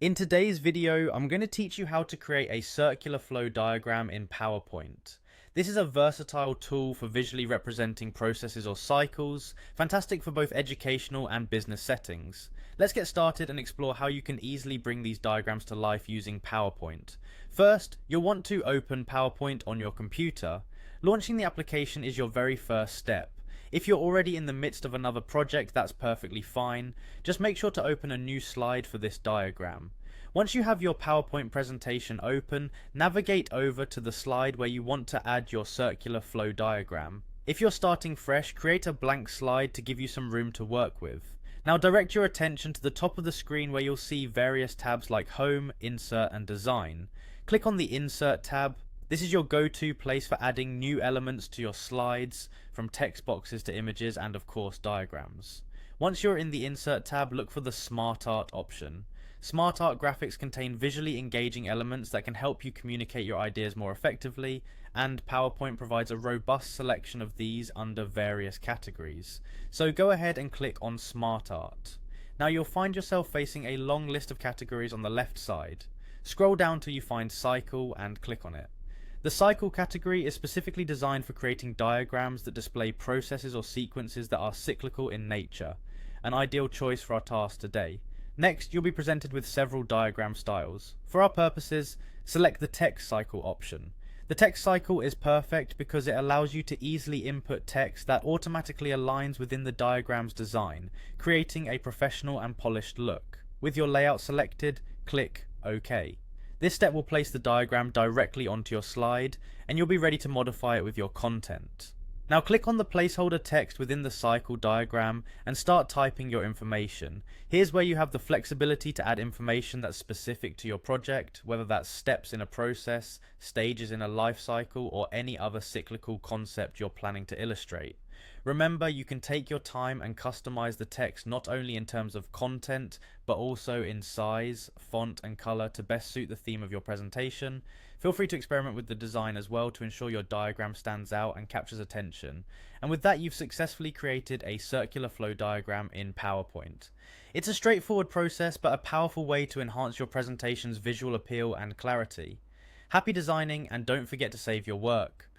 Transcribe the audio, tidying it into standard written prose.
In today's video, I'm going to teach you how to create a circular flow diagram in PowerPoint. This is a versatile tool for visually representing processes or cycles, fantastic for both educational and business settings. Let's get started and explore how you can easily bring these diagrams to life using PowerPoint. First, you'll want to open PowerPoint on your computer. Launching the application is your very first step. If you're already in the midst of another project, that's perfectly fine. Just make sure to open a new slide for this diagram. Once you have your PowerPoint presentation open, navigate over to the slide where you want to add your circular flow diagram. If you're starting fresh, create a blank slide to give you some room to work with. Now direct your attention to the top of the screen where you'll see various tabs like Home, Insert and Design. Click on the Insert tab. This is your go-to place for adding new elements to your slides, from text boxes to images and of course diagrams. Once you're in the Insert tab, look for the Smart Art option. Smart Art graphics contain visually engaging elements that can help you communicate your ideas more effectively, and PowerPoint provides a robust selection of these under various categories. So go ahead and click on Smart Art. Now you'll find yourself facing a long list of categories on the left side. Scroll down till you find Cycle and click on it. The cycle category is specifically designed for creating diagrams that display processes or sequences that are cyclical in nature, an ideal choice for our task today. Next, you'll be presented with several diagram styles. For our purposes, select the text cycle option. The text cycle is perfect because it allows you to easily input text that automatically aligns within the diagram's design, creating a professional and polished look. With your layout selected, click OK. This step will place the diagram directly onto your slide, and you'll be ready to modify it with your content. Now click on the placeholder text within the cycle diagram and start typing your information. Here's where you have the flexibility to add information that's specific to your project, whether that's steps in a process, stages in a life cycle, or any other cyclical concept you're planning to illustrate. Remember, you can take your time and customize the text not only in terms of content, but also in size, font and color to best suit the theme of your presentation. Feel free to experiment with the design as well to ensure your diagram stands out and captures attention. And with that, you've successfully created a circular flow diagram in PowerPoint. It's a straightforward process, but a powerful way to enhance your presentation's visual appeal and clarity. Happy designing, and don't forget to save your work.